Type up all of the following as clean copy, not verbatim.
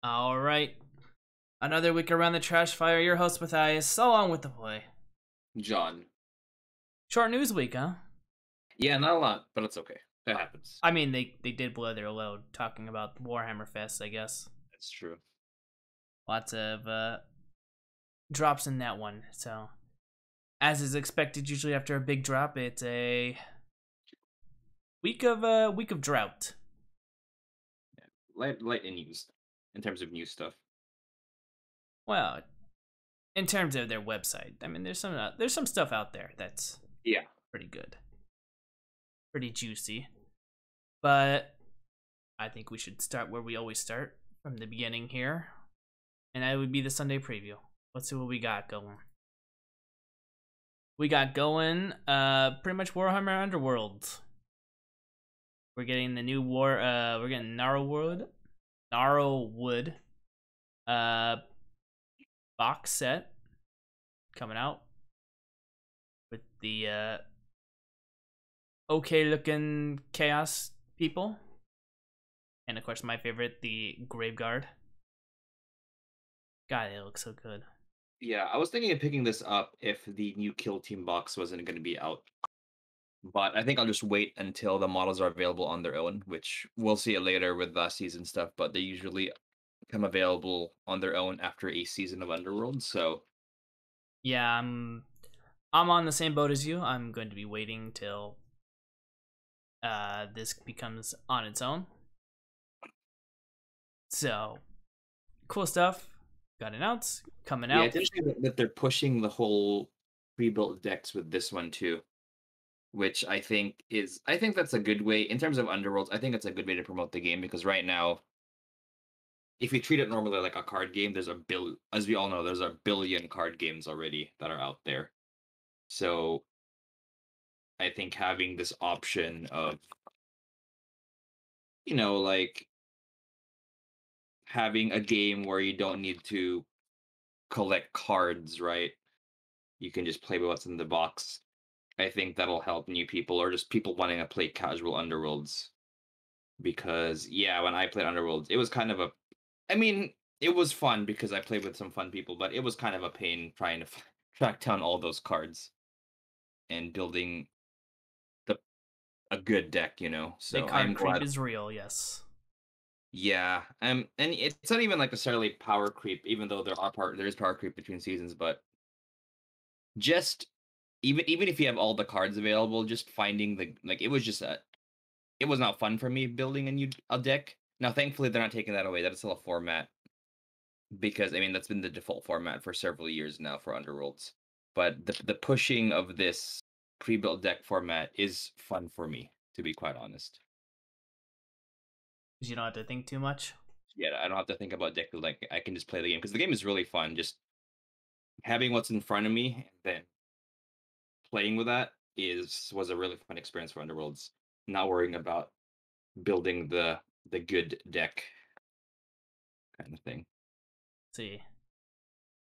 All right. Another week around the trash fire. Your host Matthias, along with the boy. John. Short news week, huh? Yeah, not a lot, but it's okay. That happens. I mean, they did blow their load talking about Warhammer Fest, I guess. That's true. Lots of drops in that one. So, as is expected, usually after a big drop, it's a week of drought. Yeah. Light in news in terms of new stuff. Well, in terms of their website, I mean, there's some stuff out there that's Yeah. pretty good, pretty juicy. But I think we should start where we always start, from the beginning here. And that would be the Sunday preview. Let's see what we got going. We got going pretty much Warhammer Underworld. We're getting the new we're getting Gnarlwood box set coming out with the okay looking chaos people. And of course my favorite, the Graveguard. God, it looks so good. Yeah, I was thinking of picking this up if the new Kill Team box wasn't going to be out. But I think I'll just wait until the models are available on their own, which we'll see it later with last season stuff, but they usually come available on their own after a season of Underworld, so Yeah, I'm on the same boat as you. I'm going to be waiting till this becomes on its own. So, cool stuff got announced, coming yeah, out. it's interesting that they're pushing the whole pre-built decks with this one too, which I think that's a good way in terms of Underworlds. I think it's a good way to promote the game because right now, if you treat it normally like a card game, as we all know, there's a billion card games already that are out there. So I think having this option of, like having a game where you don't need to collect cards, right? You can just play with what's in the box. I think that'll help new people or just people wanting to play casual Underworlds. Because yeah, when I played Underworlds, it was kind of I mean, it was fun because I played with some fun people, but it was kind of a pain trying to track down all those cards and building the a good deck. The So card I'm creep glad. is real, yes. Yeah, and it's not even like necessarily power creep, even though there is power creep between seasons, but just even if you have all the cards available, just finding it was not fun for me building a deck. Now, thankfully, they're not taking that away. That is still a format because I mean that's been the default format for several years now for Underworlds. But the pushing of this pre-built deck format is fun for me, to be quite honest. Because you don't have to think too much. Yeah, I don't have to think about deck building. I can just play the game because the game is really fun. Just having what's in front of me and then playing with that was a really fun experience for Underworlds. Not worrying about building the good deck kind of thing. Let's see.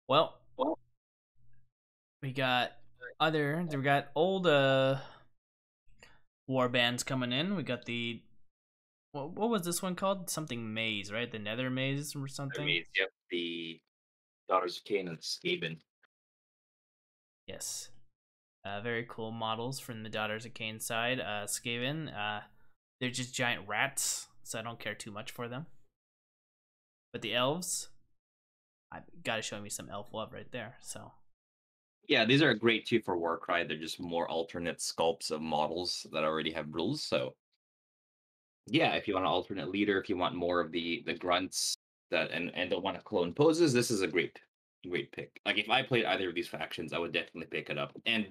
Well, Well, we got we got old war bands coming in. We got the what was this one called? Something Maze, right? The Nether Maze or I something? mean, yep, the Daughters of Cain and Skaven. Yes. Very cool models from the Daughters of Cain side. Skaven, they're just giant rats, so I don't care too much for them. But the elves, I gotta show me some elf love right there. So Yeah, these are great too for Warcry. They're just more alternate sculpts of models that already have rules. So yeah, if you want an alternate leader, if you want more of the grunts that and don't want to clone poses, this is a great pick. Like if I played either of these factions, I would definitely pick it up. And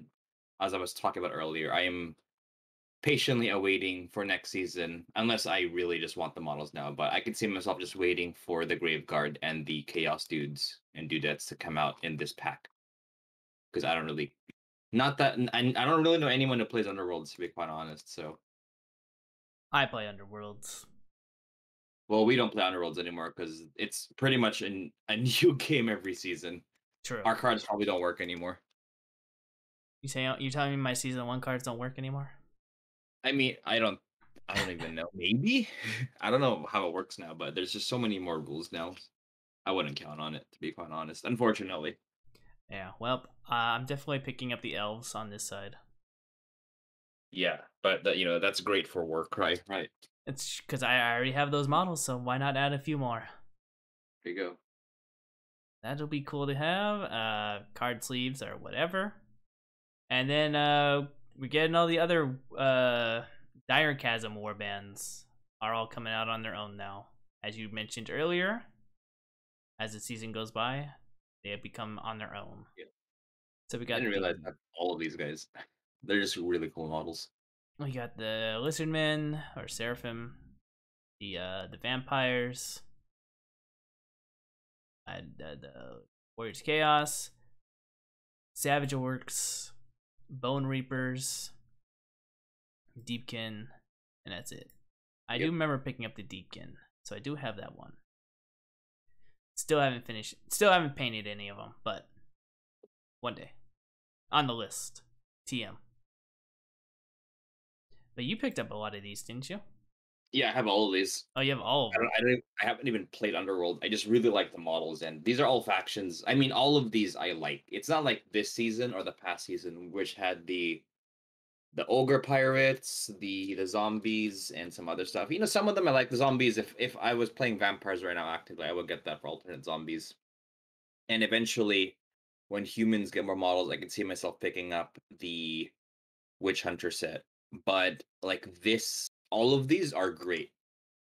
as I was talking about earlier, I am patiently awaiting for next season, unless I really just want the models now. But I can see myself just waiting for the Graveguard and the Chaos dudes and dudettes to come out in this pack because I don't really, not that I don't really know anyone who plays Underworlds to be quite honest. So, I play Underworlds. well, we don't play Underworlds anymore because it's pretty much a new game every season. True. Our cards probably don't work anymore. You telling me my season 1 cards don't work anymore? I mean, I don't. I don't even know. Maybe I don't know how it works now, but there's just so many more rules now. I wouldn't count on it to be quite honest. Unfortunately. Yeah, well, I'm definitely picking up the elves on this side. Yeah, but that's great for work, right? Right. It's because I already have those models, so why not add a few more? There you go. That'll be cool to have. Card sleeves or whatever. And then we're getting all the other Dire Chasm warbands are all coming out on their own now. As you mentioned earlier, as the season goes by, they have become on their own. Yeah. So I didn't realize that all of these guys, they're just really cool models. we got the Lizardmen or Seraphim, the vampires, the Warriors Chaos, Savage Orcs, Bone Reapers, Deepkin, and that's it. I do Yep. remember picking up the Deepkin, so I do have that one. Still haven't finished. Still haven't painted any of them, but one day on the list. TM. But you picked up a lot of these, didn't you? Yeah, I have all of these. Oh, you have all of them. I haven't even played Underworld. I just really like the models, and these are all factions. I mean, all of these I like. It's not like this season or the past season, which had the ogre pirates, the zombies, and some other stuff. Some of them I like. The zombies. If I was playing vampires right now actively, I would get that for alternate zombies. And eventually, when humans get more models, I could see myself picking up the witch hunter set. But like this, all of these are great.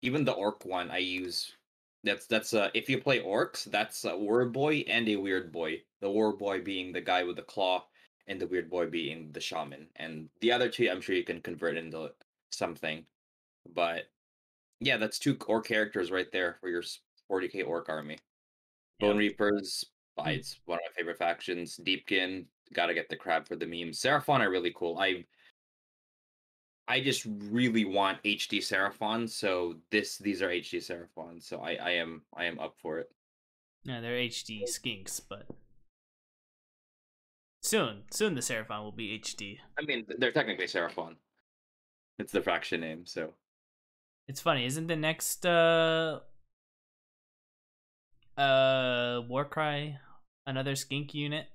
Even the orc one I use. That's if you play orcs, that's a war boy and a weird boy. The war boy being the guy with the claw, and the weird boy being the shaman. And the other two, I'm sure you can convert into something. But yeah, that's two core characters right there for your 40k orc army. Bone Yep. Reapers, Hmm. it's one of my favorite factions. Deepkin, gotta get the crab for the memes. Seraphon are really cool. I just really want HD Seraphon, so these are HD Seraphon, so I am up for it. Yeah, they're HD skinks, but soon the Seraphon will be HD. I mean, they're technically Seraphon. It's the faction name, so It's funny, isn't the next Warcry another skink unit?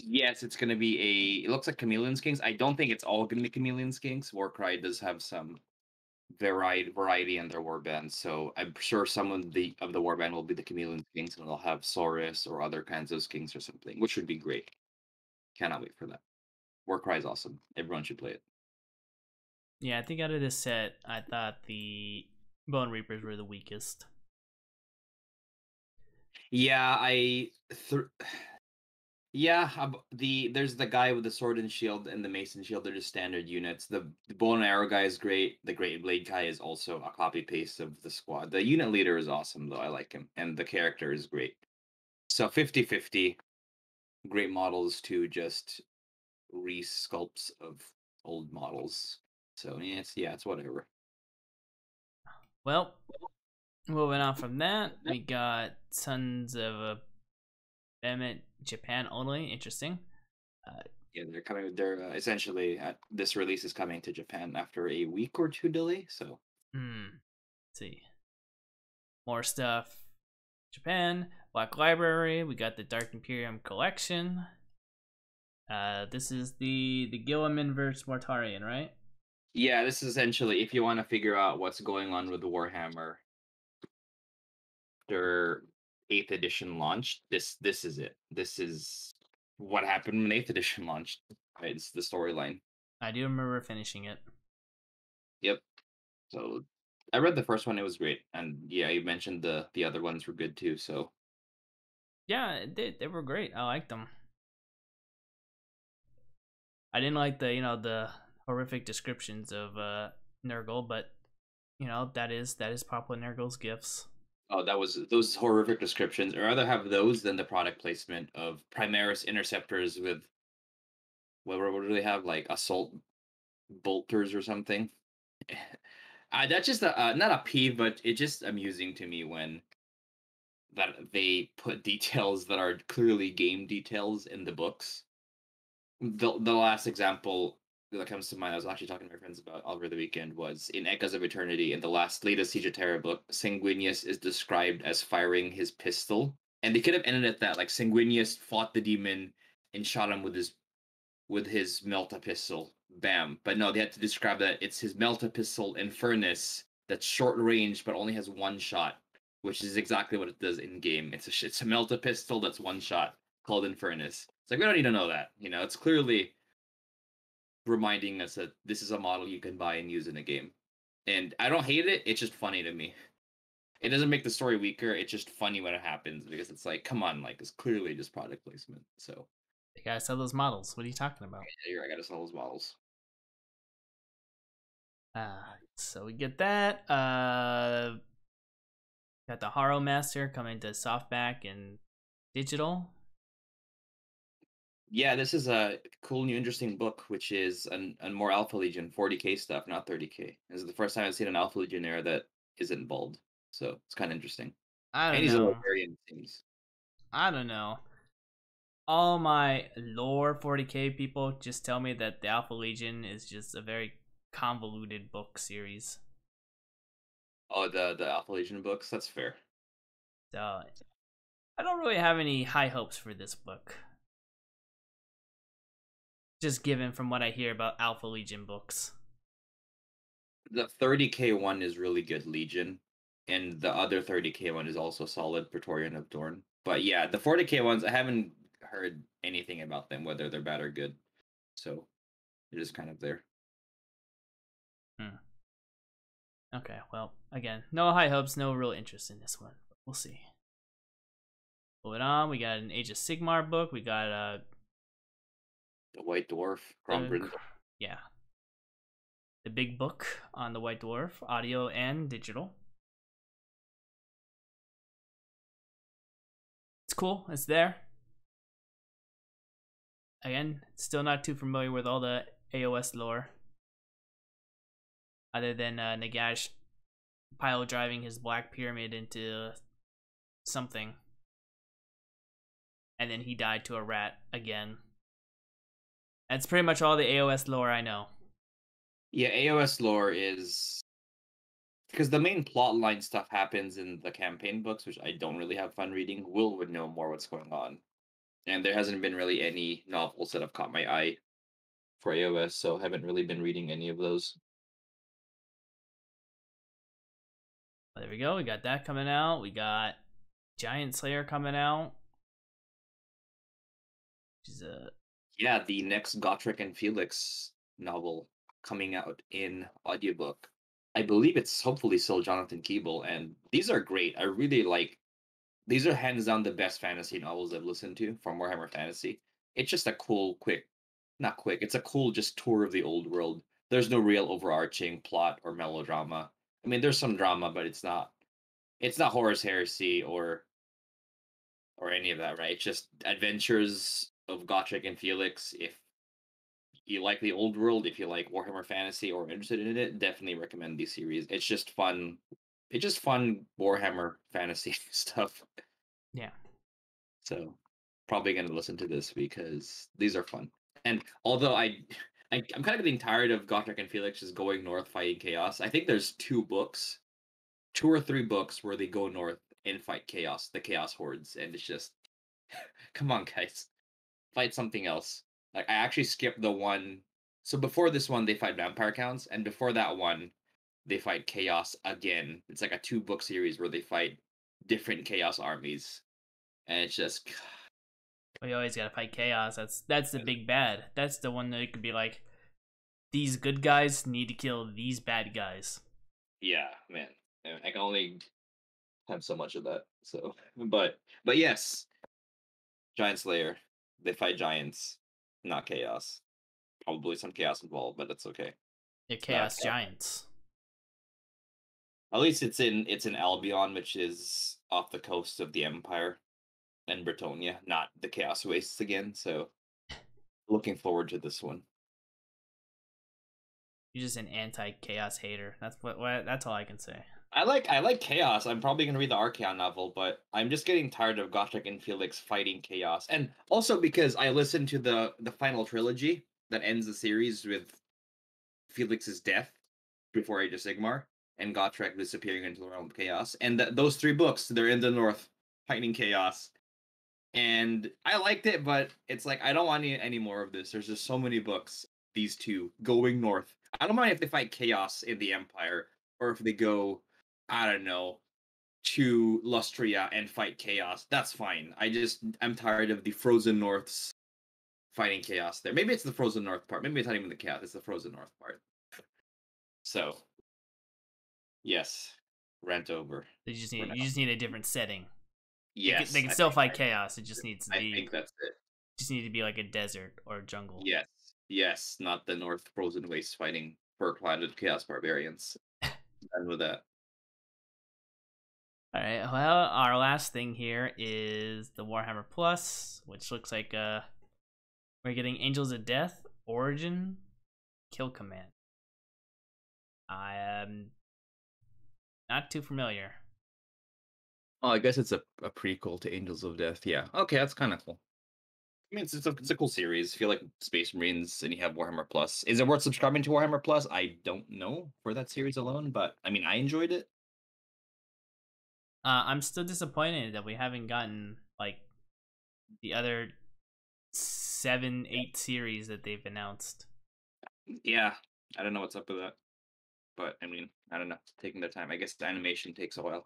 yes, it's gonna be a. It looks like Chameleon Skinks. I don't think it's all gonna be Chameleon Skinks. Warcry does have some variety in their warband, so I'm sure some of the warband will be the Chameleon Skinks, and they'll have Saurus or other kinds of skinks or something, which would be great. Cannot wait for that. Warcry is awesome. Everyone should play it. Yeah, I think out of this set, I thought the Bone Reapers were the weakest. Yeah, yeah, there's the guy with the sword and shield and the mason shield. They're just standard units. The bow and arrow guy is great. The great blade guy is also a copy paste of the squad. The unit leader is awesome though. I like him, and the character is great. So 50-50, great models to just resculpts of old models. So it's whatever. Well, moving on from that, we got Sons of a Behemoth Japan only. Interesting. Uh, Yeah, they're coming. They're essentially this release is coming to Japan after a week or two delay. So let's see. More stuff. Japan, Black Library. We got the Dark Imperium collection. This is the Gilliman versus Mortarian, right? yeah, this is essentially if you want to figure out what's going on with the Warhammer after eighth edition launched. This is it. This is what happened when eighth edition launched. Right, it's the storyline. I do remember finishing it. Yep. So I read the first one; it was great, and yeah, you mentioned the other ones were good too. So Yeah, they were great. I liked them. I didn't like the horrific descriptions of Nurgle, but that is Papa Nurgle's gifts. oh, that was those horrific descriptions. I'd rather have those than the product placement of Primaris interceptors with what do they have, like assault bolters or something. That's just not a peeve, but it's just amusing to me when that they put details that are clearly game details in the books. The last example that comes to mind, I was actually talking to my friends about over the weekend, was in Echoes of Eternity, in the latest Siege of Terra book, Sanguinius is described as firing his pistol. And they could have ended at that, like Sanguinius fought the demon and shot him with his Melta pistol. Bam. But no, they had to describe that it's his Melta pistol Infernus that's short range but only has one shot, which is exactly what it does in game. It's a Melta pistol that's one shot called Infernus. It's like we don't need to know that. It's clearly reminding us that this is a model you can buy and use in a game. And I don't hate it, it's just funny to me. It doesn't make the story weaker, it's just funny when it happens because it's like, come on, like it's clearly just product placement. So They gotta sell those models. What are you talking about? I gotta sell those models. So we get that. Got the Haro Master coming to softback and digital. Yeah, this is a cool new interesting book, which is a more Alpha Legion 40k stuff, not 30k. This is the first time I've seen an Alpha Legionnaire that isn't bald, so it's kind of interesting. I And don't he's a know. librarian, it seems. I don't know. All my lore 40k people just tell me that the Alpha Legion is just a very convoluted book series. Oh, the Alpha Legion books, that's fair. So I don't really have any high hopes for this book. Just given from what I hear about Alpha Legion books. The 30k one is really good, Legion, and the other 30k one is also solid, Praetorian of Dorn. But yeah, the 40k ones, I haven't heard anything about them, whether they're bad or good. So they're just kind of there. Okay, well, again, no high hopes, no real interest in this one. But we'll see. Moving on, we got an Age of Sigmar book. We got The White Dwarf, the, Grombrindle. yeah, the big book on the White Dwarf, audio and digital. It's cool. It's there. Again, still not too familiar with all the AOS lore, other than Nagash pile driving his Black Pyramid into something, and then he died to a rat again. That's pretty much all the AOS lore I know. Yeah, AOS lore is because the main plot line stuff happens in the campaign books, which I don't really have fun reading. Will would know more what's going on. And there hasn't been really any novels that have caught my eye for AOS, so I haven't really been reading any of those. There we go. We got that coming out. We got Giant Slayer coming out. Which is Yeah, the next Gotrek and Felix novel coming out in audiobook. I believe it's hopefully still Jonathan Keeble, and these are great. I really like these are hands down the best fantasy novels I've listened to from Warhammer Fantasy. It's just a cool, quick, not quick, it's a cool just tour of the old world. There's no real overarching plot or melodrama. I mean, there's some drama, but it's not Horus Heresy or any of that, right? It's just adventures of Gotrek and Felix. If you like the old world, if you like Warhammer Fantasy or interested in it, definitely recommend these series. It's just fun. It's just fun Warhammer Fantasy stuff. yeah. So probably gonna listen to this because these are fun. And although I'm kind of getting tired of Gotrek and Felix just going north fighting chaos. I think there's two or three books where they go north and fight chaos, the chaos hordes, and it's just come on, guys, fight something else. Like I actually skipped the one. So before this one, they fight vampire counts, and before that one, they fight chaos again. It's like a 2-book series where they fight different chaos armies, and it's just We always gotta fight chaos. That's the big bad. That's the one that could be like, these good guys need to kill these bad guys. yeah, man. I can only have so much of that. So, but yes, Giant Slayer. They fight giants, not chaos. Probably some chaos involved, but that's okay. They're It's not chaos chaos. giants. At least it's in Albion, which is off the coast of the Empire and Bretonia, not the Chaos Wastes again. So, looking forward to this one. You're just an anti-chaos hater. That's what that's all I can say. I like chaos. I'm probably gonna read the Archaon novel, but I'm just getting tired of Gotrek and Felix fighting chaos, and also because I listened to the final trilogy that ends the series with Felix's death before Age of Sigmar, and Gotrek disappearing into the realm of chaos. And those 3 books, they're in the north, fighting chaos. And I liked it, but it's like I don't want any more of this. There's just so many books. These two going north. I don't mind if they fight chaos in the Empire, or if they go, I don't know, to Lustria and fight chaos. That's fine. I'm tired of the Frozen Norths fighting chaos there. Maybe it's the Frozen North part. Maybe it's not even the chaos. It's the Frozen North part. So yes, rant over. You just need a different setting. Yes, they can still fight chaos. It just needs to I be. think that's it. Just need to be like a desert or a jungle. Yes, yes, not the North Frozen Waste fighting fur-cladded chaos barbarians. Done with that. All right. Well, our last thing here is the Warhammer Plus, which looks like we're getting Angels of Death, Origin, Kill Command. I am not too familiar. Oh, I guess it's a prequel to Angels of Death. Yeah. Okay, that's kind of cool. I mean, it's a cool series. If you like Space Marines and you have Warhammer Plus, is it worth subscribing to Warhammer Plus? I don't know for that series alone, but I mean, I enjoyed it. I'm still disappointed that we haven't gotten like the other 7, 8 series that they've announced. Yeah, I don't know what's up with that, but I mean, I don't know. Taking their time. I guess the animation takes a while.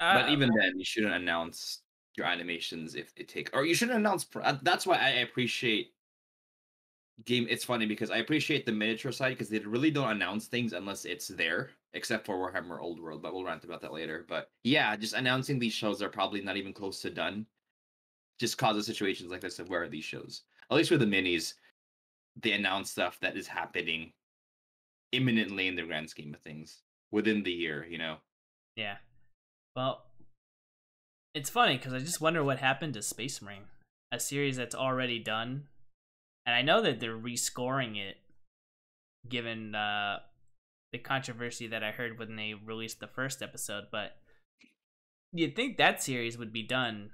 But even then, you shouldn't announce your animations if it takes, or you shouldn't announce. That's why I appreciate game. It's funny because I appreciate the miniature side because they really don't announce things unless it's there, except for Warhammer Old World. But we'll rant about that later. But yeah, just announcing these shows are probably not even close to done. Just causes situations like this of where are these shows? At least with the minis, they announce stuff that is happening imminently in the grand scheme of things within the year. Yeah. Well, it's funny because I just wonder what happened to Space Marine, a series that's already done, and I know that they're rescoring it, given the controversy that I heard when they released the first episode. But you'd think that series would be done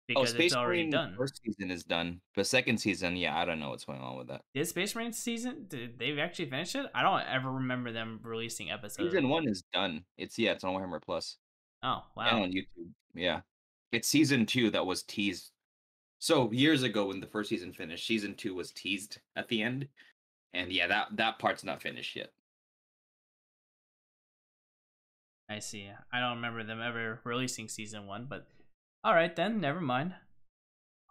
because Space it's already Marine done. first season is done, but second season, yeah, I don't know what's going on with that. Did Space Marine season? Did they actually finish it? I don't ever remember them releasing episodes. Season 1 is done. It's on Warhammer Plus. Oh wow! And on YouTube. Yeah, it's season 2 that was teased. So years ago, when the first season finished, season 2 was teased at the end, and yeah, that part's not finished yet. I see. I don't remember them ever releasing season 1, but all right then, never mind.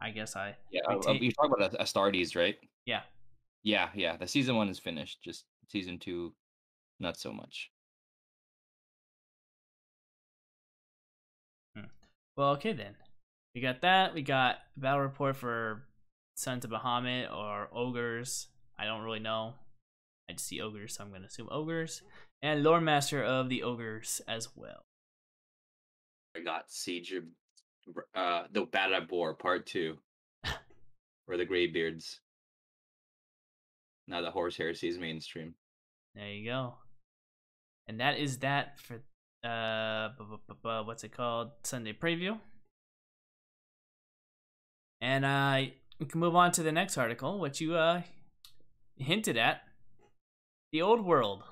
I guess I. Yeah, you talk about Astartes, right? Yeah. Yeah. The season 1 is finished. Just season 2, not so much. Well, okay then. We got that. We got battle report for Sons of Bahamut or Ogres. I don't really know. I just see Ogres, so I'm going to assume Ogres. And Lore Master of the Ogres as well. I got Siege of the Badabor Part 2. Or the Greybeards. Now the Horse Heresy is mainstream. There you go. And that is that for what's it called? Sunday preview. And we can move on to the next article, which you hinted at. The Old World.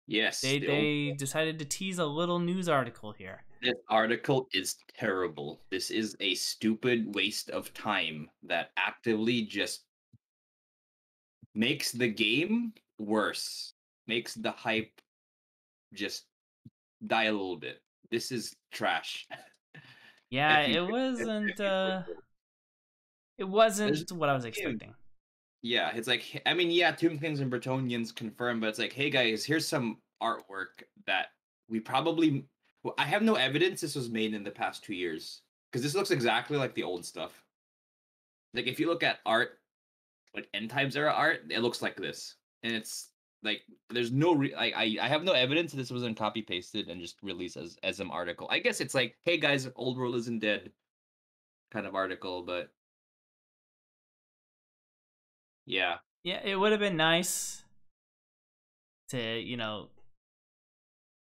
Yes. They decided to tease a little news article here. This article is terrible. This is a stupid waste of time that actively just makes the game worse. Makes the hype just die a little bit. This is trash. Yeah, it wasn't what I was expecting. Yeah, it's like, I mean, yeah, Tombkins and Bretonians confirmed, but it's like, hey guys, here's some artwork that we probably... Well, I have no evidence this was made in the past 2 years, because this looks exactly like the old stuff. Like, if you look at art, like End Times era art, it looks like this. And it's like, there's no... I have no evidence this wasn't copy-pasted and just released as an article. I guess it's like, hey guys, Old World isn't dead kind of article, but... Yeah. Yeah, it would have been nice to,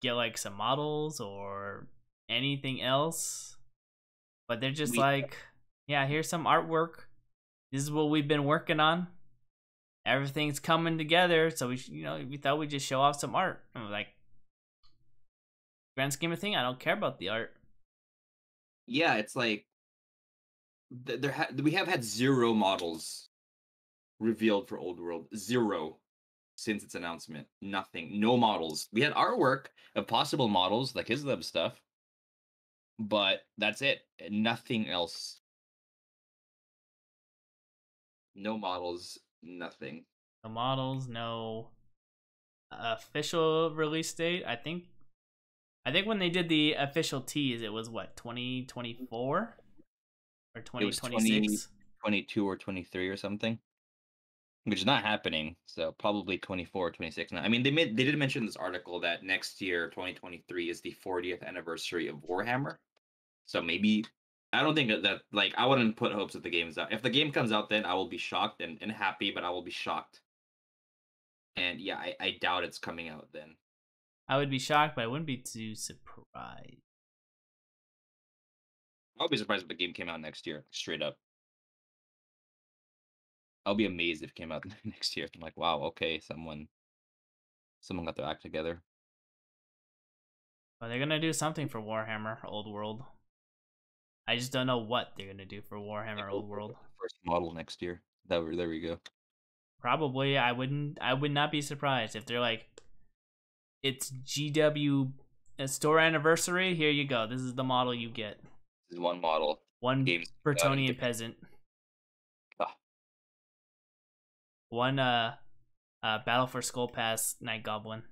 get like some models or anything else. But they're just like, yeah, here's some artwork. This is what we've been working on. everything's coming together. So we thought we'd just show off some art. And we're like, grand scheme of thing, I don't care about the art. Yeah, it's like we have had 0 models revealed for Old World. 0 since its announcement. Nothing. No models. We had artwork of possible models, like his lab stuff, but that's it. Nothing else. No models, nothing. No models, no official release date. I think when they did the official tease, it was what, 2024 or It was 2026. 2022 or 23 or something, which is not happening. So probably 24 or 26 now. I mean, they did mention in this article that next year, 2023, is the 40th anniversary of Warhammer. So maybe I don't think that like I wouldn't put hopes that the game's out. If the game comes out, then I will be shocked and happy, but I will be shocked. And yeah, I doubt it's coming out then. I would be shocked, but I wouldn't be too surprised. I'll be surprised if the game came out next year, straight up. I'll be amazed if it came out next year. I'm like, wow, okay, someone got their act together. But they're gonna do something for Warhammer Old World. I just don't know what they're gonna do for Warhammer Old World. First model next year. There we go. Probably, I would not be surprised if they're like, it's GW store anniversary. Here you go. This is the model you get. This is one model. One Games Bretonian peasant. Ah. One Battle for Skull Pass Night Goblin.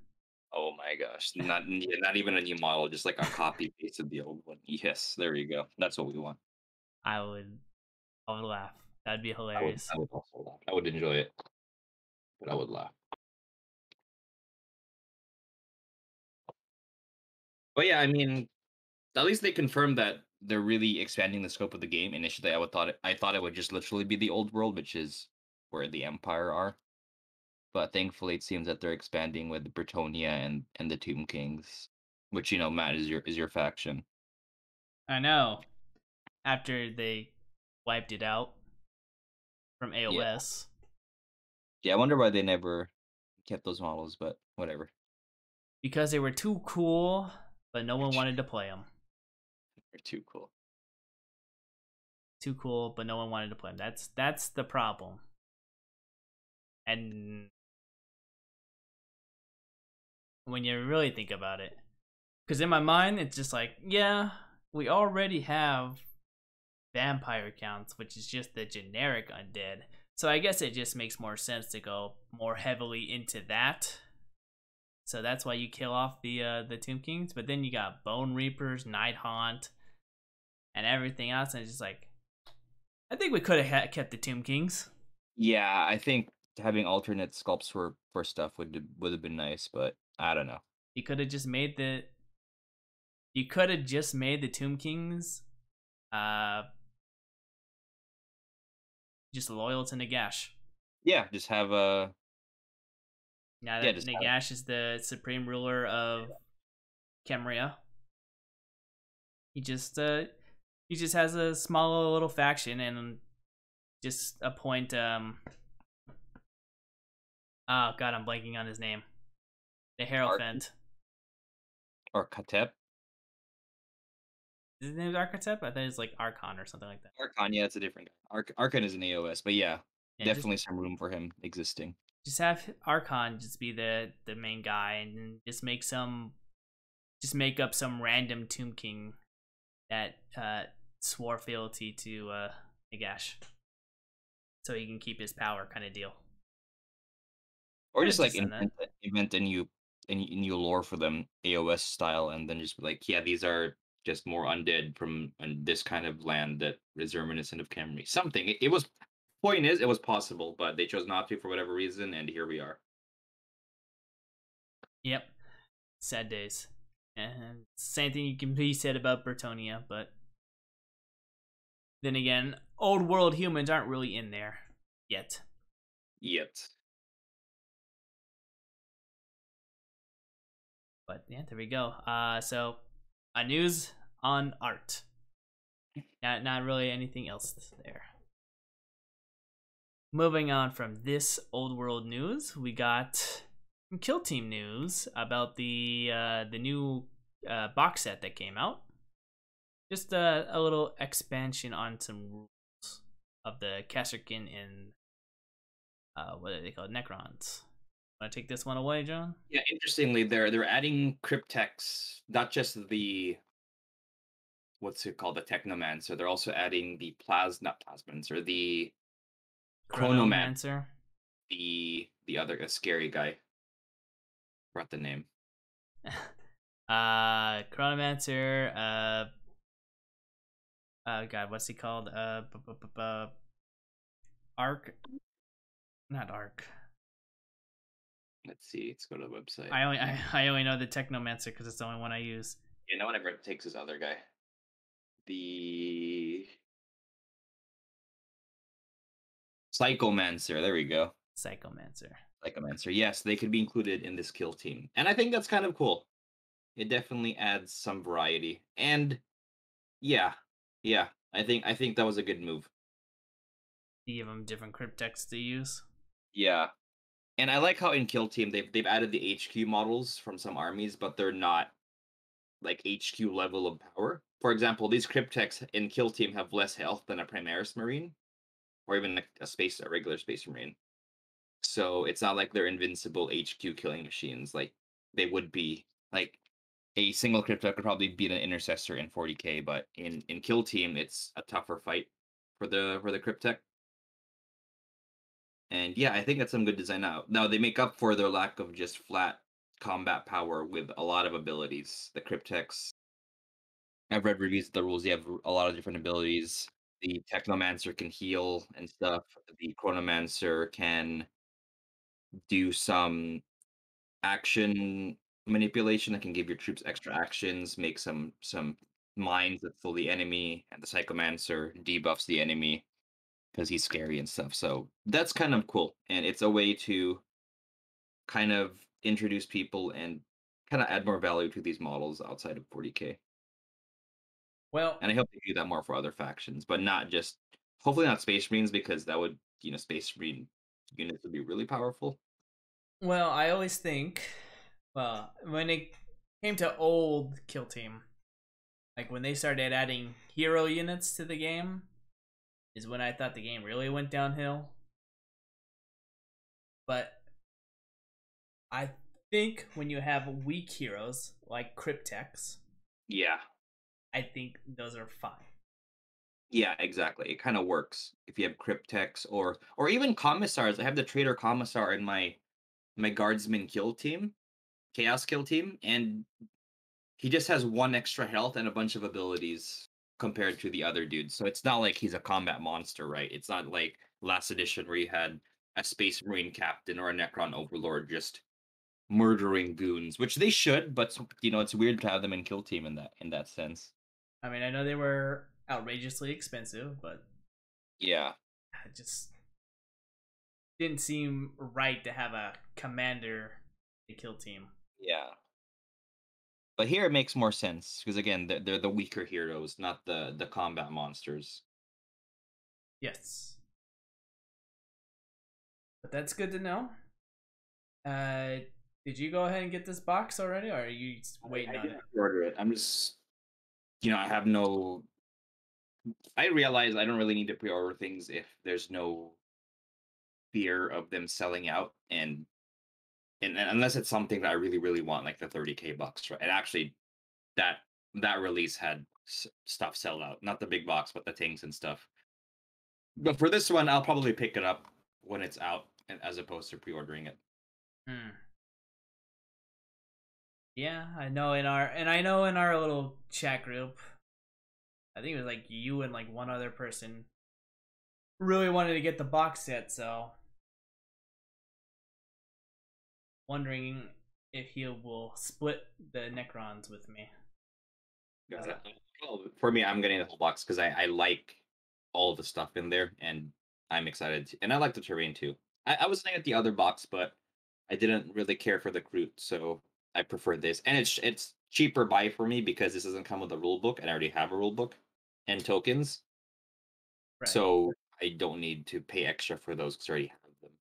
Oh my gosh! Not even a new model, just like a copy paste of the old one. Yes, there you go. That's what we want. I would laugh. That'd be hilarious. I would also laugh. I would enjoy it, but I would laugh. But yeah, I mean, at least they confirmed that they're really expanding the scope of the game. Initially, I thought it would just literally be the old world, which is where the Empire are. But thankfully, it seems that they're expanding with Bretonia and the Tomb Kings, which Matt is your faction. I know. After they wiped it out from AOS. Yeah, I wonder why they never kept those models, but whatever. Because they were too cool, but no one wanted to play them. They're too cool. Too cool, but no one wanted to play them. That's the problem. And when you really think about it, because in my mind, it's just like, yeah, we already have vampire counts, which is just the generic undead. So I guess it just makes more sense to go more heavily into that. So that's why you kill off the Tomb Kings. But then you got Bone Reapers, Night Haunt, and everything else. And it's just like, I think we could have kept the Tomb Kings. Yeah, I think having alternate sculpts for stuff would have been nice, but I don't know. You could have just made the. You could have just made the Tomb Kings, just loyal to Nagash. Yeah, just have a. Now that Nagash is the supreme ruler of Kemria, he just has a small little faction and just appoint oh god, I'm blanking on his name. The Hierophant. Or Katep. Is his name Architep? I thought it was like Archon or something like that. Archon, yeah, it's a different guy. Archon is an AOS, but yeah definitely some room for him existing. Just have Archon just be the main guy and just make up some random Tomb King that swore fealty to Nagash, so he can keep his power, kind of deal. Or just like invent a new lore for them, AOS style, and then just be like, yeah, these are just more undead from this kind of land that is reminiscent of Camry. Something. It was. Point is, it was possible, but they chose not to for whatever reason, and here we are. Yep. Sad days. And same thing you can be said about Bretonia, but then again, old world humans aren't really in there yet. But yeah, there we go. So a news on art. Not really anything else there. moving on from this old world news, we got some Kill Team news about the new box set that came out. Just a little expansion on some rules of the Kasserkin and what are they called, Necrons. Want to take this one away, John? Yeah, interestingly, they're adding cryptex, not just the what's it called, the technomancer. They're also adding the not plasmancer, the chronoman, Chronomancer. the other scary guy. Forgot the name. Chronomancer. God, what's he called? Arc. Not Arc. Let's see. Let's go to the website. I only know the Technomancer because it's the only one I use. Yeah, no one ever takes this other guy. The Psychomancer. There we go. Psychomancer. Psychomancer. Yes, they could be included in this kill team, and I think that's kind of cool. It definitely adds some variety, and yeah, yeah. I think that was a good move. You give them different cryptex to use. Yeah, and I like how in kill team they've added the HQ models from some armies, but they're not like HQ level of power. For example, these cryptex in kill team have less health than a Primaris Marine, or even a regular Space Marine. So it's not like they're invincible HQ killing machines like they would be. Like a single crypto could probably beat an intercessor in 40k, but in kill team it's a tougher fight for the cryptech. And yeah, I think that's some good design now they make up for their lack of just flat combat power with a lot of abilities. The cryptex, I've read reviews of the rules, you have a lot of different abilities. The technomancer can heal and stuff. The chronomancer can do some action manipulation that can give your troops extra actions, make some mines that fool the enemy, and the Psychomancer debuffs the enemy because he's scary and stuff. So that's kind of cool, and it's a way to kind of introduce people and kind of add more value to these models outside of 40k. Well, And I hope they do that more for other factions, but not just hopefully not Space Marines because that would Space Marine units would be really powerful. I always think, when it came to old Kill Team, like when they started adding hero units to the game, is when I thought the game really went downhill. But I think when you have weak heroes like Cryptex, Yeah. I think those are fine. Yeah, exactly. It kind of works if you have cryptex or even commissars. I have the trader commissar in my guardsman kill team, chaos kill team, and he just has one extra health and a bunch of abilities compared to the other dudes. So it's not like he's a combat monster, right? It's not like last edition where you had a space marine captain or a necron overlord just murdering goons, which they should, but it's weird to have them in kill team in that sense. I mean, I know they were outrageously expensive, but Yeah. it just didn't seem right to have a commander to Kill Team. Yeah. But here it makes more sense because again, they're the weaker heroes, not the combat monsters. Yes. But that's good to know. Uh, did you go ahead and get this box already, or are you waiting I on didn't it? order it. I'm just, I have no. I realize I don't really need to pre-order things if there's no fear of them selling out, and unless it's something that I really really want, like the 30k bucks, right? And actually, that that release had stuff sell out, not the big box, but the things and stuff. But for this one, I'll probably pick it up when it's out, as opposed to pre-ordering it. Hmm. Yeah, I know in our little chat group, I think it was like you and like one other person really wanted to get the box set, so wondering if he will split the Necrons with me. Got it. Well, for me, I'm getting the whole box because I like all the stuff in there, and I'm excited. And I like the terrain too. I was looking at the other box, but I didn't really care for the Groot, so I preferred this. And it's cheaper buy for me because this doesn't come with a rule book, and I already have a rule book and tokens. Right. So I don't need to pay extra for those because I already have them.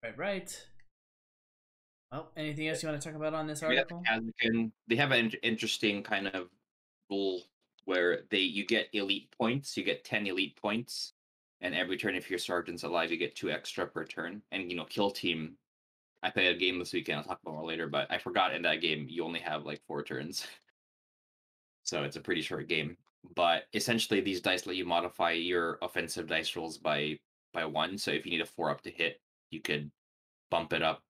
Right, right. Well, anything else you want to talk about on this We have article? Kazakhstan. They have an interesting kind of rule where you get elite points. You get 10 elite points, and every turn if your sergeant's alive, you get 2 extra per turn. And kill team. I played a game this weekend. I'll talk about more later, but I forgot in that game you only have like 4 turns, so it's a pretty short game. But essentially, these dice let you modify your offensive dice rolls by 1. So if you need a 4 up to hit, you could bump it up.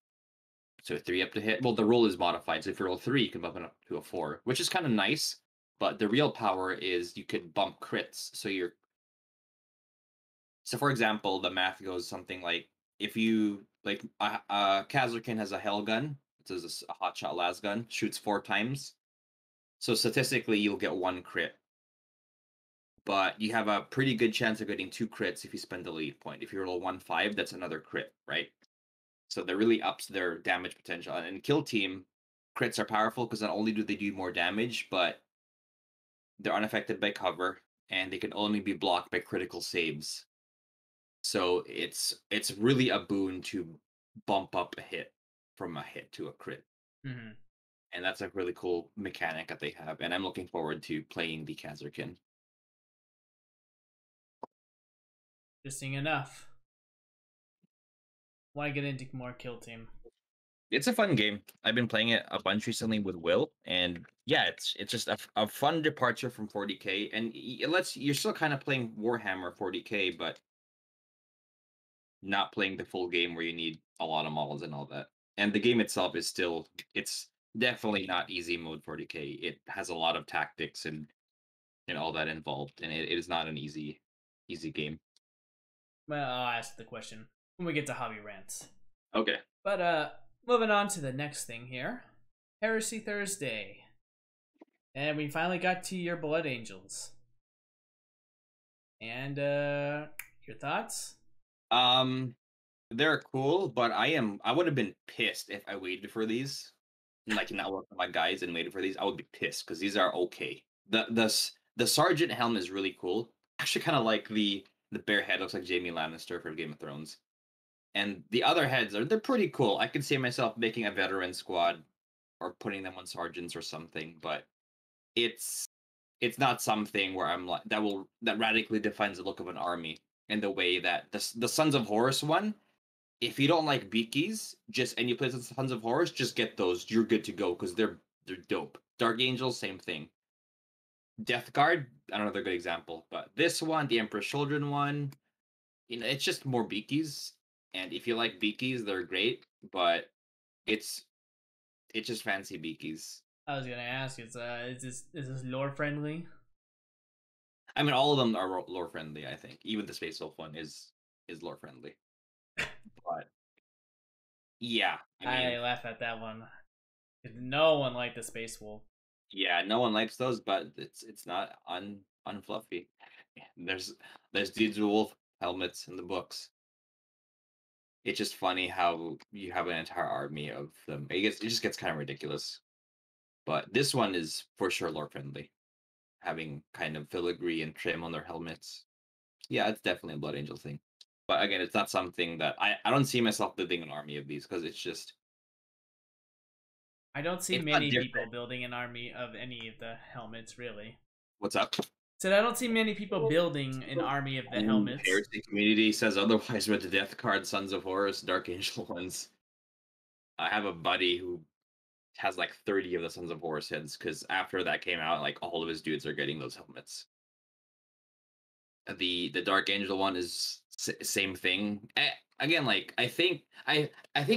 So 3 up to hit. Well, the roll is modified. So if you roll 3, you can bump it up to a 4, which is kind of nice. But the real power is you could bump crits. So for example, the math goes something like if you like Kazarkin has a hell gun. It's a hotshot las gun, shoots 4 times. So statistically, you'll get 1 crit. But you have a pretty good chance of getting 2 crits if you spend the lead point. If you roll 1-5, that's another crit, right? So that really ups their damage potential. And in Kill Team, crits are powerful because not only do they do more damage, but they're unaffected by cover, and they can only be blocked by critical saves. So it's really a boon to bump up a hit from a hit to a crit. Mm-hmm. And that's a really cool mechanic that they have. And I'm looking forward to playing the Kazarkin. Interesting enough. Want to get into more Kill Team? It's a fun game. I've been playing it a bunch recently with Will, and yeah, it's just a fun departure from 40k, and you're still kind of playing Warhammer 40k, but not playing the full game where you need a lot of models and all that. And the game itself is still it's definitely not easy mode 40k. It has a lot of tactics and all that involved, and it is not an easy game. Well, I'll ask the question when we get to hobby rants. Okay. But moving on to the next thing here, Heresy Thursday, and we finally got to your Blood Angels. And your thoughts? Um, they're cool, but I would have been pissed if I waited for these, and like not worked with my guys and waited for these. I would be pissed because these are okay. The sergeant helm is really cool. Actually, kind of like the bear head looks like Jaime Lannister for Game of Thrones. And the other heads they're pretty cool. I could see myself making a veteran squad or putting them on sergeants or something, but it's it's not something where I'm like that radically defines the look of an army in the way that the Sons of Horus one. If you don't like Beakies, just and you play Sons of Horus, just get those. You're good to go because they're dope. Dark Angels, same thing. Death Guard, another good example. But this one, the Emperor's Children one, it's just more Beakies. And if you like Beakies, they're great. But it's it's just fancy Beakies. I was gonna ask, is this lore friendly? I mean, all of them are lore friendly. I think even the Space Wolf one is lore friendly. But yeah, I I mean, laugh at that one. No one liked the Space Wolf. yeah, no one likes those, but it's not unfluffy. There's dudes with wolf helmets in the books. It's just funny how you have an entire army of them. It just gets kind of ridiculous. But this one is for sure lore friendly, having kind of filigree and trim on their helmets. Yeah, it's definitely a Blood Angel thing. But again, it's not something that I don't see myself building an army of these because I don't see it's not many people different. building an army of any of the helmets, really. What's up? Said I don't see many people building an army of the helmets. Heresy community says otherwise with the Death Card, Sons of Horus, Dark Angel ones. I have a buddy who has like 30 of the Sons of Horus heads because after that came out, like all of his dudes are getting those helmets. The Dark Angel one is same thing. Again, like I think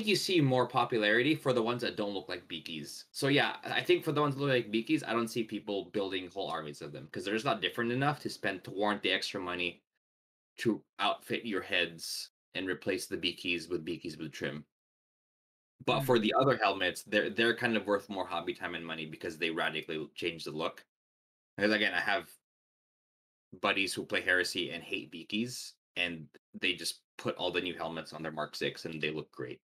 you see more popularity for the ones that don't look like Beakies. So yeah, I think for the ones that look like Beakies, I don't see people building whole armies of them because they're just not different enough to warrant the extra money to outfit your heads and replace the Beakies with trim. But for Hmm. the other helmets, they're kind of worth more hobby time and money because they radically change the look. Because again, I have buddies who play Heresy and hate Beakies, and they just put all the new helmets on their Mark 6 and they look great.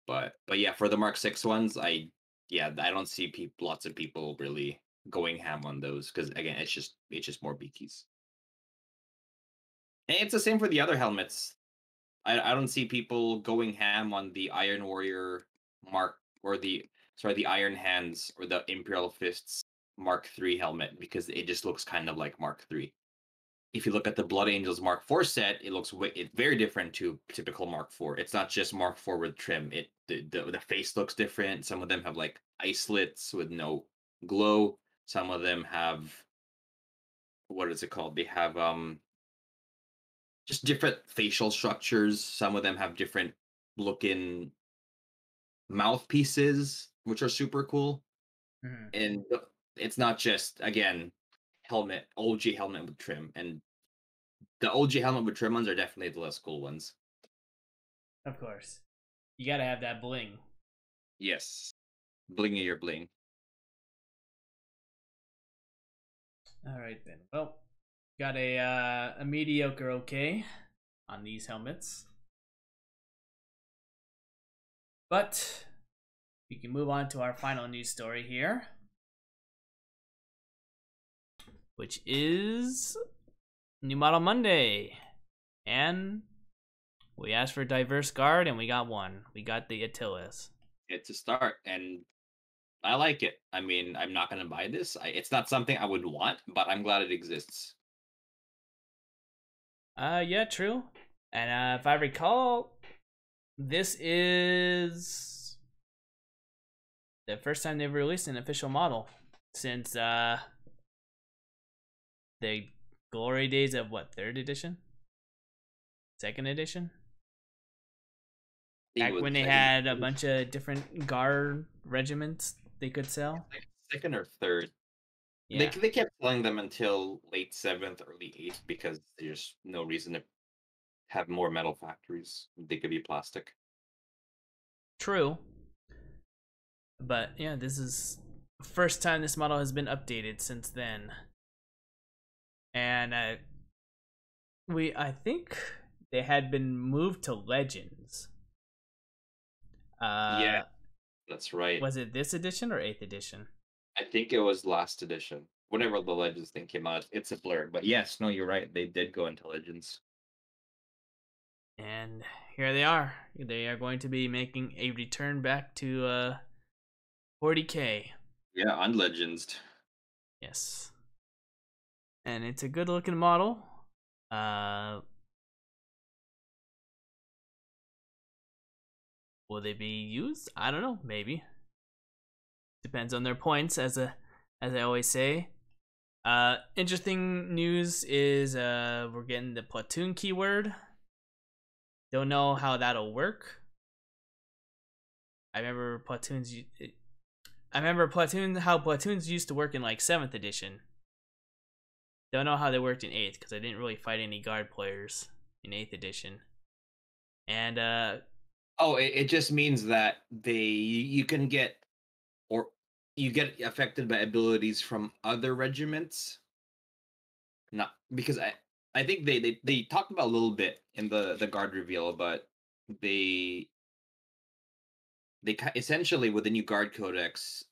But yeah, for the Mark 6 ones, I don't see lots of people really going ham on those because again, it's just more Beakies. And it's the same for the other helmets. I don't see people going ham on the Iron Warrior Mark or the Iron Hands or the Imperial Fists Mark III helmet because it just looks kind of like Mark III. If you look at the Blood Angels Mark IV set, it looks very different to typical Mark IV. It's not just Mark IV with trim. The face looks different. Some of them have like islets with no glow. Some of them have, what is it called? They have just different facial structures. Some of them have different looking mouthpieces, which are super cool. Mhm. And it's not just, again, helmet, OG helmet with trim. And the OG helmet with trim ones are definitely the less cool ones. Of course. You gotta have that bling. Yes. Blingy your bling. All right then. Well, got a mediocre okay on these helmets, but we can move on to our final news story here, which is New Model Monday, and we asked for a diverse guard, and we got one. We got the Attilas. It's a start, and I like it. I mean, I'm not going to buy this. It's not something I would want, but I'm glad it exists. Yeah, true. And if I recall, this is the first time they've released an official model since the glory days of what, third edition, second edition, I think it back was when they had a bunch of different guard regiments they could sell. like second or third. They Yeah, they kept selling them until late seventh, early eighth because there's no reason to have more metal factories. They could be plastic. true. But yeah, this is the first time this model has been updated since then. And I think they had been moved to Legends. Yeah, Uh, that's right. was it this edition or eighth edition? I think it was last edition. Whenever the Legends thing came out, it's a blur. But yes, no, you're right. They did go into Legends. And here they are. They are going to be making a return back to 40K. Yeah, on Legends. Yes. And it's a good looking model. Uh, will they be used? I don't know. Maybe. Depends on their points, as I always say. Interesting news is we're getting the platoon keyword. Don't know how that'll work. I remember platoons. I remember how platoons used to work in like 7th edition. Don't know how they worked in 8th because I didn't really fight any guard players in 8th edition. And Oh, it just means that you can get, or you get affected by abilities from other regiments. Not because I think they talked about a little bit in the guard reveal, but they essentially with the new guard codex,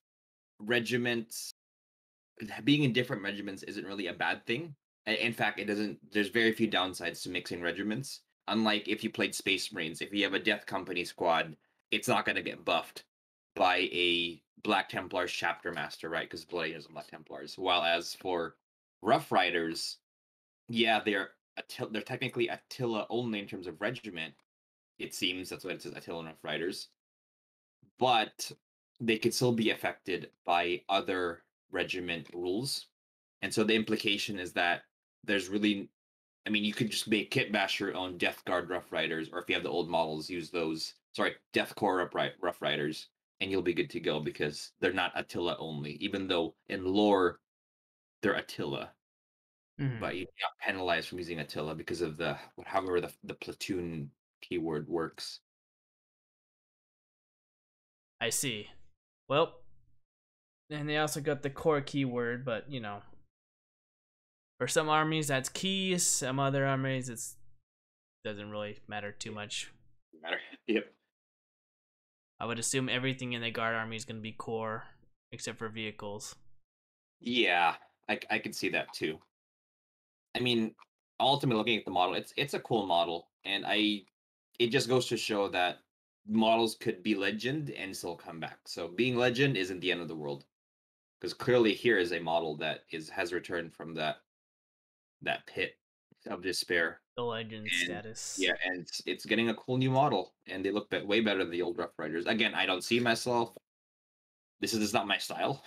regiments being in different regiments isn't really a bad thing. In fact, it doesn't. There's very few downsides to mixing regiments. Unlike if you played Space Marines, if you have a Death Company squad, it's not going to get buffed by a Black Templars chapter master, right? Because Blood Angels and Black Templars. While as for Rough Riders, yeah, they're technically Attila only in terms of regiment. It seems that's what it says, Attila and Rough Riders, but they could still be affected by other regiment rules. And so the implication is that there's really, I mean, you could just make kit bash your own Death Guard Rough Riders, or if you have the old models, use those. Sorry, Death Corps Rough Riders, and you'll be good to go because they're not Attila only, even though in lore they're Attila. mhm, But you're not penalized from using Attila because of however the platoon keyword works. I see. Well, and they also got the core keyword, but for some armies that's key. Some other armies it doesn't really matter too much. Matter. Yep. I would assume everything in the guard army is going to be core, except for vehicles. Yeah, I can see that too. I mean, ultimately looking at the model, it's a cool model, and it just goes to show that models could be legend and still come back. So being legend isn't the end of the world, because clearly here is a model that is has returned from that pit of despair, The legend and status. yeah, and it's getting a cool new model, and they look way better than the old Rough Riders. Again, I don't see myself. This is not my style.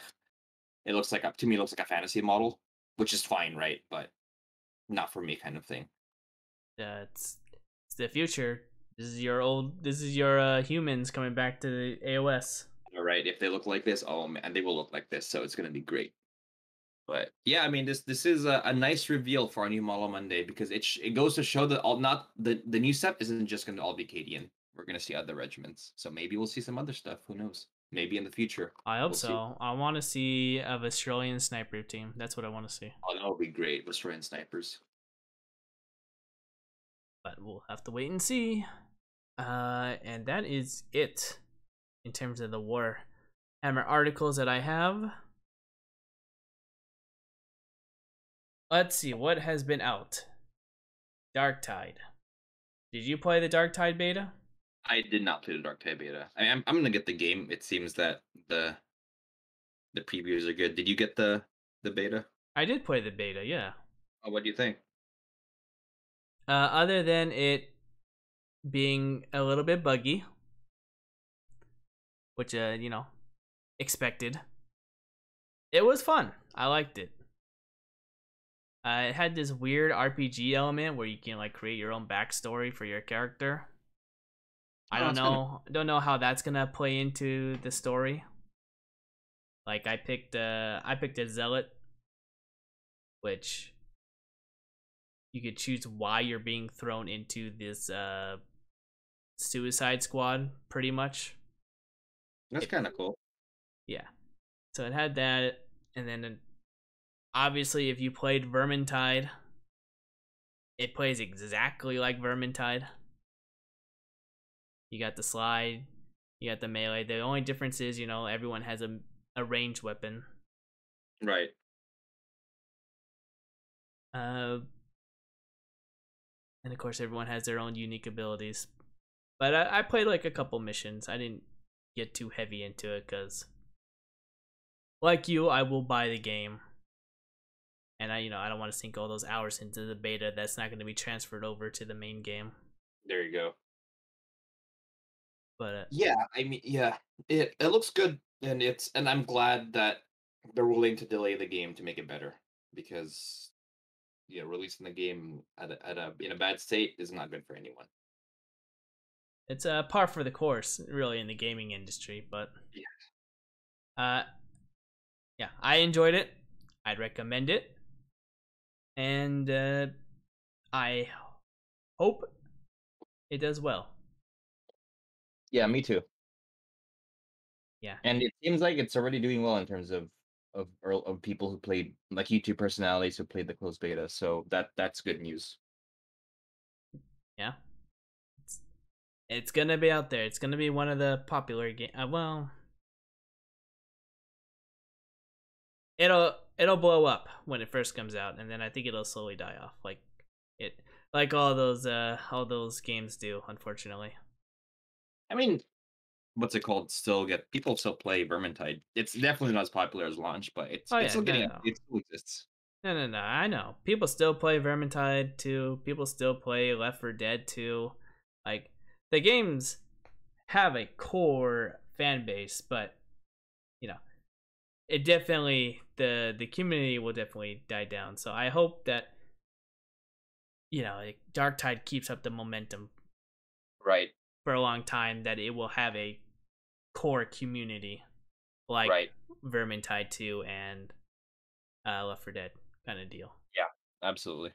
It looks like to me it looks like a fantasy model, which is fine, right? But not for me, kind of thing. It's the future. This is your humans coming back to the AOS. All right, if they look like this, oh man, they will look like this, so it's gonna be great. But yeah, I mean, this is a nice reveal for our new model Monday because it goes to show that all not the new set isn't just gonna all be Cadian. We're gonna see other regiments, so maybe we'll see some other stuff. Who knows? Maybe in the future, I hope we'll see. so. I want to see a Australian sniper team. That's what I want to see. Oh, that would be great. Destroying snipers. But we'll have to wait and see. And that is it in terms of the Warhammer articles that I have. Let's see what has been out. Darktide. Did you play the Darktide beta? I did not play the Dark Tide beta. I'm gonna get the game. It seems that the previews are good. Did you get the beta? I did play the beta, yeah. Oh, what do you think? Other than it being a little bit buggy, which expected. It was fun. I liked it. It had this weird RPG element where you can like create your own backstory for your character. I Oh, don't it's kind of know. Don't know how that's gonna play into the story. Like I picked a zealot, which you could choose why you're being thrown into this suicide squad, pretty much. that's It, kind of cool. yeah. So it had that, and then obviously if you played Vermintide, it plays exactly like Vermintide. You got the slide, you got the melee. The only difference is, everyone has a ranged weapon. Right. Uh, and of course, everyone has their own unique abilities. But I played like a couple missions. I didn't get too heavy into it because, like you, I will buy the game, and I don't want to sink all those hours into the beta. That's not going to be transferred over to the main game. There you go. But Yeah, I mean, yeah, it looks good, and I'm glad that they're willing to delay the game to make it better because releasing the game at a in a bad state is not good for anyone. it's a par for the course, really, in the gaming industry. But Yeah, uh, yeah, I enjoyed it. I'd recommend it, and I hope it does well. yeah, me too. Yeah, And it seems like it's already doing well in terms of people who played like YouTube personalities who played the closed beta. So that's good news. yeah. It's, it's gonna be out there. It's gonna be one of the popular game. Well, it'll blow up when it first comes out, and then I think it'll slowly die off, it like all those games do, unfortunately. I mean, what's it called? Still get people still play Vermintide. It's definitely not as popular as launch, but Oh it's yeah, still no, getting no, it still exists. no. I know people still play Vermintide 2. People still play Left 4 Dead 2. Like the games have a core fan base, but you know it definitely the community will definitely die down. So I hope that like Darktide keeps up the momentum Right, for a long time. That it will have a core community like right. Vermintide 2 and Left 4 Dead kind of deal. Yeah, absolutely.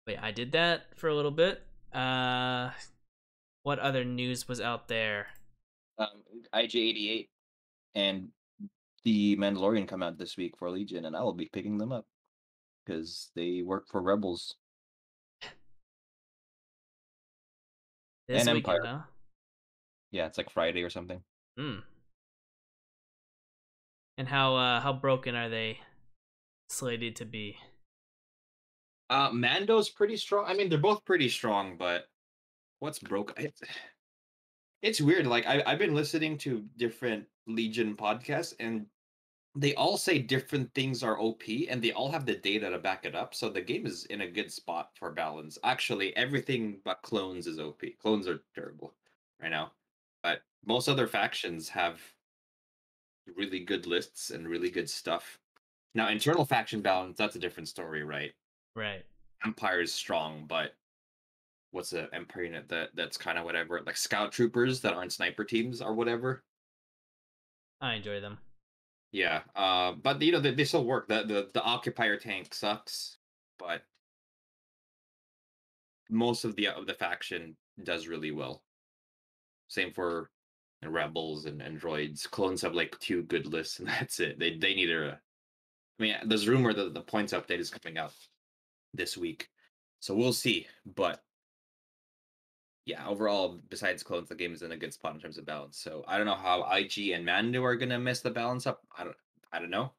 But yeah, I did that for a little bit. What other news was out there? IG88 and the Mandalorian come out this week for Legion, and I will be picking them up because they work for Rebels This and weekend, Empire. huh? Yeah, it's like Friday or something. Hmm. And how broken are they slated to be? Mando's pretty strong. I mean, they're both pretty strong, but what's broke? It's weird. Like I've been listening to different Legion podcasts, and they all say different things are OP, and they all have the data to back it up. So the game is in a good spot for balance. Actually, everything but clones is OP. Clones are terrible right now, but most other factions have really good lists and really good stuff. Now, internal faction balance, that's a different story, right? Right. Empire is strong, but what's the Empire unit that's kind of whatever, like scout troopers that aren't sniper teams or whatever. I enjoy them. Yeah, but they still work. The occupier tank sucks, but most of the faction does really well. Same for rebels and droids. Clones have like two good lists, and that's it. They need a. I mean, there's rumor that the points update is coming out this week, so we'll see. But yeah, overall, besides clones, the game is in a good spot in terms of balance. So I don't know how IG and Mando are gonna mess the balance up. I don't know,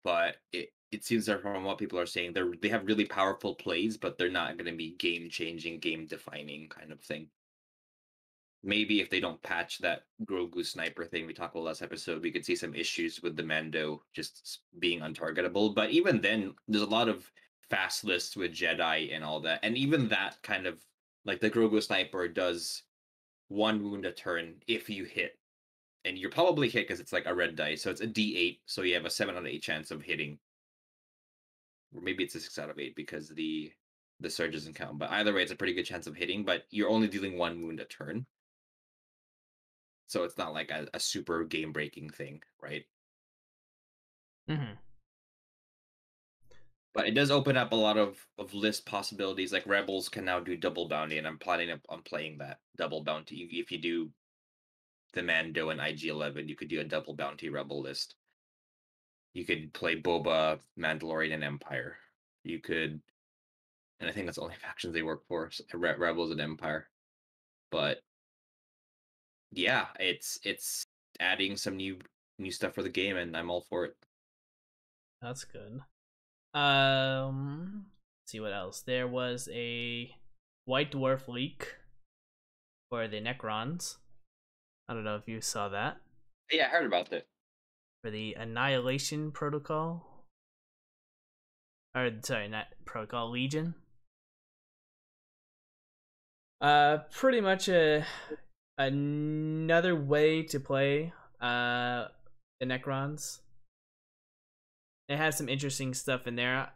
but it seems that from what people are saying, they have really powerful plays, but they're not gonna be game changing, game defining kind of thing. Maybe if they don't patch that Grogu sniper thing we talked about last episode, we could see some issues with the Mando just being untargetable. But even then, there's a lot of fast lists with Jedi and all that, and even that kind of like the Grogu sniper does one wound a turn if you hit, and you're probably hit because it's like a red dice, so it's a D8, so you have a 7 out of 8 chance of hitting, or maybe it's a 6 out of 8 because the surge doesn't count. But either way, it's a pretty good chance of hitting, but you're only dealing one wound a turn. So it's not like a super game breaking thing, right? Mm-hmm. But it does open up a lot of list possibilities. Like rebels can now do double bounty, and I'm planning on playing that double bounty. If you do the Mando and IG-11, you could do a double bounty rebel list. You could play Boba, Mandalorian, and Empire. You could, and I think that's the only factions they work for: Rebels and Empire. But yeah, it's adding some new stuff for the game, and I'm all for it. That's good. Let's see what else. There was a White Dwarf leak for the Necrons. I don't know if you saw that. Yeah, I heard about that. For the Annihilation Protocol. Or sorry, not Protocol, Legion. Pretty much another way to play the Necrons. It has some interesting stuff in there.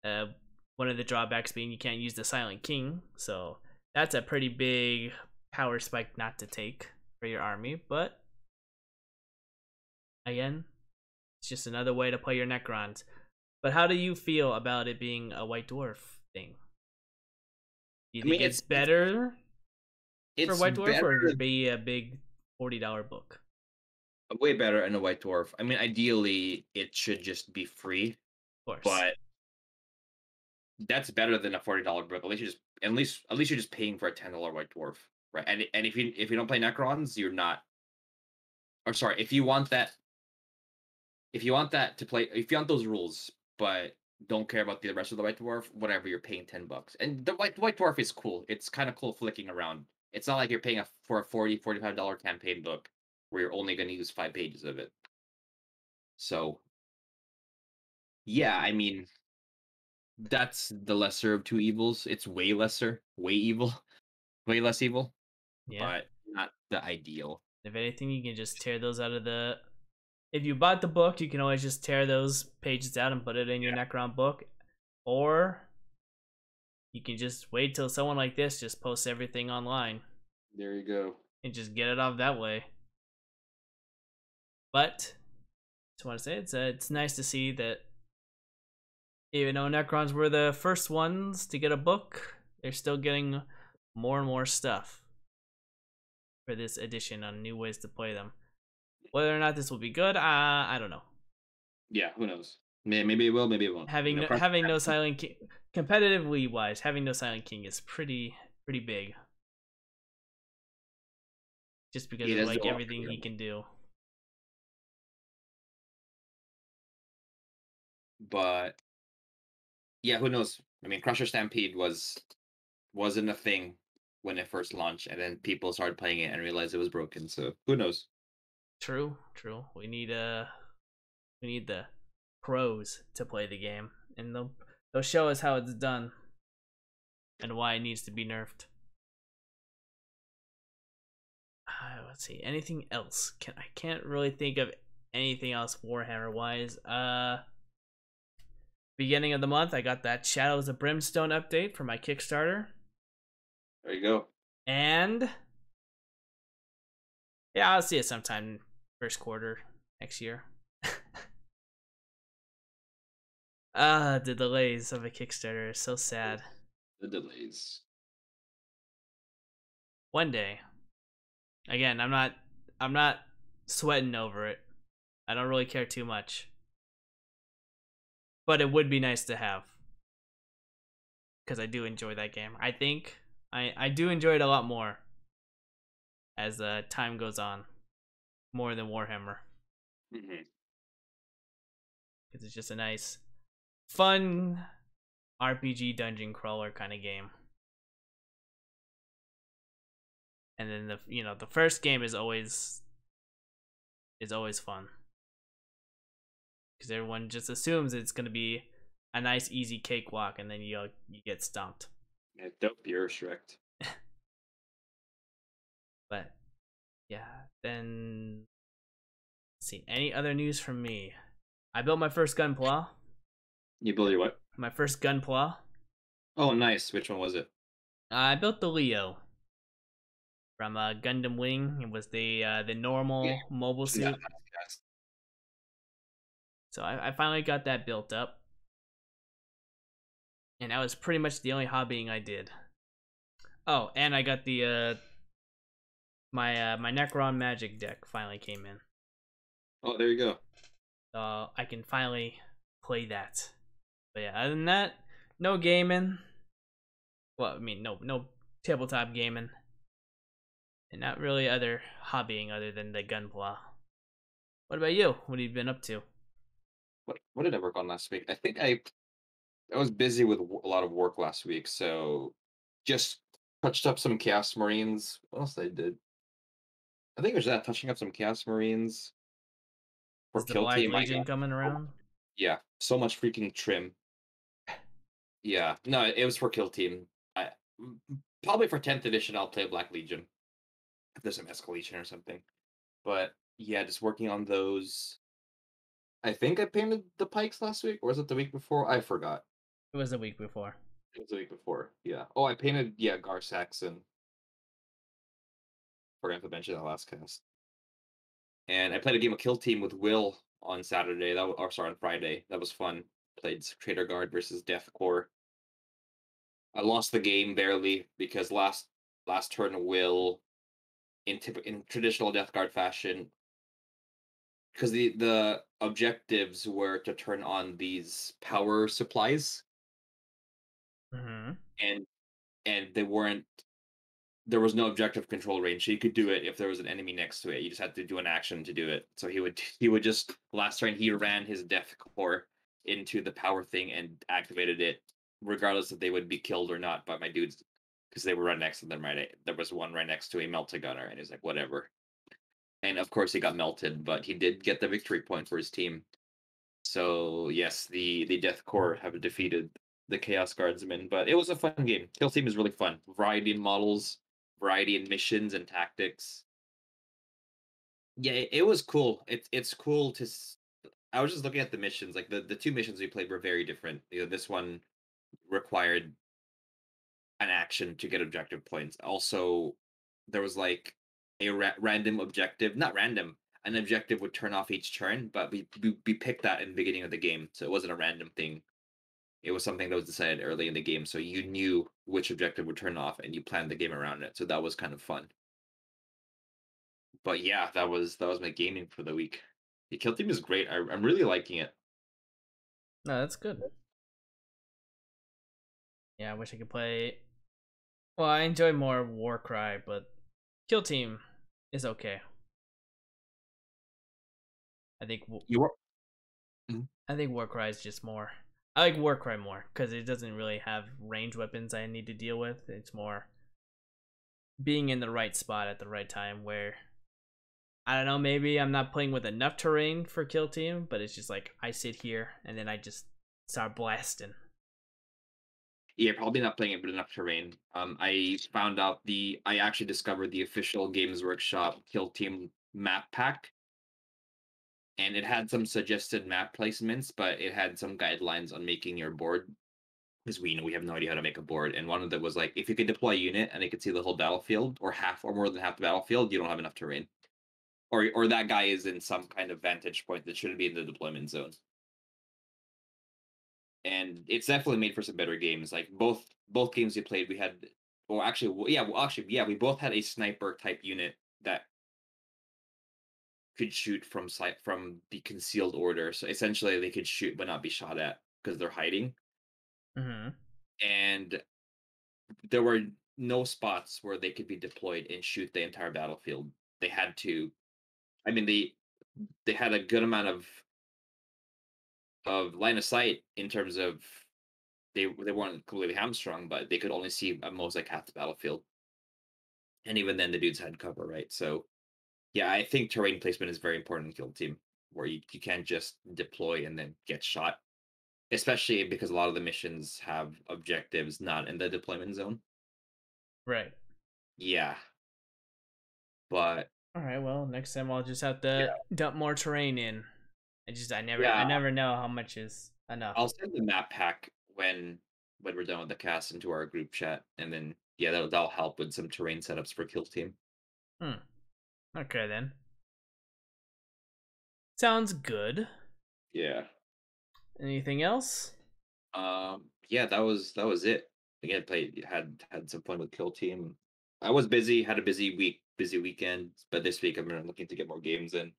One of the drawbacks being you can't use the Silent King, so that's a pretty big power spike not to take for your army. But again, it's just another way to play your Necrons. But how do you feel about it being a White Dwarf thing? Do you I think mean, it's better for it's White Dwarf, or better, would it be a big $40 book? way better in a White Dwarf. I mean, ideally, it should just be free, Of course. but that's better than a $40 book. At least you're just paying for a $10 White Dwarf, right? And if you don't play Necrons, you're not. Or sorry, if you want that to play, if you want those rules, but don't care about the rest of the White Dwarf, whatever, you're paying $10. And the White Dwarf is cool. It's kind of cool flicking around. It's not like you're paying for a $45 campaign book where you're only going to use 5 pages of it. So yeah, I mean, that's the lesser of two evils. It's way lesser, way evil, way less evil, Yeah. but not the ideal. If anything, you can just tear those out of the. If you bought the book, you can always just tear those pages out and put it in your Yeah, Necron book. Or you can just wait till someone like this just posts everything online there you go. and just get it off that way. But just want to say it's nice to see that even though Necrons were the first ones to get a book, they're still getting more and more stuff for this edition on new ways to play them. Whether or not this will be good, I don't know. Yeah, who knows? Maybe it will, maybe it won't. Having no Silent King, competitively wise, having no Silent King is pretty big. Just because It of is like a lot everything for he them. can do. But Yeah, who knows? I mean, Crusher Stampede wasn't a thing when it first launched, and then people started playing it and realized it was broken. So who knows? True, true. We need the pros to play the game, and they'll show us how it's done and why it needs to be nerfed. Let's see. Anything else? I can't really think of anything else Warhammer wise. Beginning of the month, I got that Shadows of Brimstone update for my Kickstarter, There you go. and yeah, I'll see it sometime first quarter next year. The delays of a Kickstarter are so sad. The delays. One day, again, I'm not sweating over it. I don't really care too much, but it would be nice to have because I do enjoy that game. I think I do enjoy it a lot more as time goes on, more than Warhammer, Mm-hmm. because it's just a nice, fun RPG dungeon crawler kind of game. And then the first game is always fun because everyone just assumes it's gonna be a nice easy cakewalk, and then you get stumped. Yeah, dope. You're strict. But yeah, then let's see, any other news from me? I built my first gunpla. You build your what? My first gunpla. Oh, nice. Which one was it? I built the Leo from Gundam Wing. It was the Yeah, normal mobile that suit. fast. So I finally got that built up, and that was pretty much the only hobbying I did. Oh, and I got the my Necron Magic deck finally came in. Oh, there you go. I can finally play that. But yeah, other than that, no gaming. Well, I mean, no tabletop gaming, and not really other hobbying other than the gunpla. What about you? What have you been up to? What did I work on last week? I think I was busy with a lot of work last week, so just touched up some Chaos Marines. What else I did? I think it was that touching up some Chaos Marines for Is the Kill Black Team. I Legion got coming around? yeah, so much freaking trim. Yeah, no, it was for Kill Team. Probably for 10th edition, I'll play Black Legion if there's some escalation or something. But yeah, just working on those. I think I painted the pikes last week, or was it the week before? I forgot. It was a week before. It was the week before. Yeah. Oh, I painted Gar Saxon. Forgot to mention that last cast. And I played a game of Kill Team with Will on Saturday. Or sorry, on Friday. That was fun. Played Traitor Guard versus Death Corps. I lost the game barely because last turn Will in traditional Death Guard fashion, because the objectives were to turn on these power supplies, Mm-hmm. and they weren't, there was no objective control range, so you could do it if there was an enemy next to it. You just had to do an action to do it. So he would just, last turn he ran his Death Core into the power thing and activated it, regardless if they would be killed or not by my dudes, because they were right next to them. Right, there was one right next to a melta gunner, and he's like, whatever. And of course he got melted, but he did get the victory point for his team. So yes, the Death Corps have defeated the Chaos Guardsmen, but it was a fun game. Kill Team is really fun. Variety in models, variety in missions and tactics. Yeah, it was cool. It's cool to. I was just looking at the missions. Like the two missions we played were very different. This one required an action to get objective points. Also, there was like a random objective, not random. An objective would turn off each turn, but we picked that in the beginning of the game, so it wasn't a random thing. It was something that was decided early in the game, so you knew which objective would turn off, and you planned the game around it. So that was kind of fun. But yeah, that was my gaming for the week. The Kill Team is great. I'm really liking it. No, that's good. Yeah, I wish I could play. Well, I enjoy more Warcry, but Kill Team is okay. I think You were. Mhm. I think Warcry is just more. I like Warcry more because it doesn't really have range weapons I need to deal with. It's more being in the right spot at the right time where I don't know, maybe I'm not playing with enough terrain for kill team, but it's just like I sit here and then I just start blasting. Yeah, probably not playing it with enough terrain. I actually discovered the official Games Workshop Kill Team map pack, and it had some suggested map placements, but it had some guidelines on making your board because we have no idea how to make a board. And one of them was like, if you could deploy a unit and they could see the whole battlefield or half or more than half the battlefield, you don't have enough terrain, or that guy is in some kind of vantage point that shouldn't be in the deployment zone. And it's definitely made for some better games. Like both games we played, we had, we both had a sniper type unit that could shoot from the concealed order. So essentially, they could shoot but not be shot at because they're hiding. Mm-hmm. And there were no spots where they could be deployed and shoot the entire battlefield. They had to. I mean, they had a good amount of line of sight in terms of they weren't completely hamstrung, but they could only see at most like half the battlefield. And even then, the dudes had cover, right? So yeah, I think terrain placement is very important in Guild Team, where you can't just deploy and then get shot, especially because a lot of the missions have objectives not in the deployment zone. Right. Yeah, but All right. Well, next time I'll just have to yeah, dump more terrain in. I yeah, never know how much is enough. I'll send the map pack when we're done with the cast into our group chat, and then yeah, that'll help with some terrain setups for Kill Team. Hmm. Okay then. Sounds good. Yeah. Anything else? Yeah, that was it. Again, played had some fun with Kill Team. I was busy, had a busy weekend, but this week I'm looking to get more games in.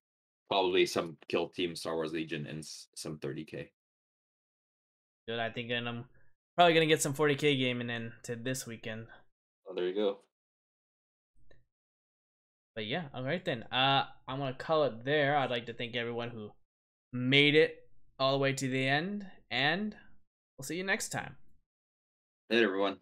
Probably some Kill Team, Star Wars Legion, and some 30K. Good. I think I'm probably gonna get some 40K gaming in to this weekend. Oh, there you go. But yeah, all right then. I'm gonna call it there. I'd like to thank everyone who made it all the way to the end, and we'll see you next time. Later, everyone.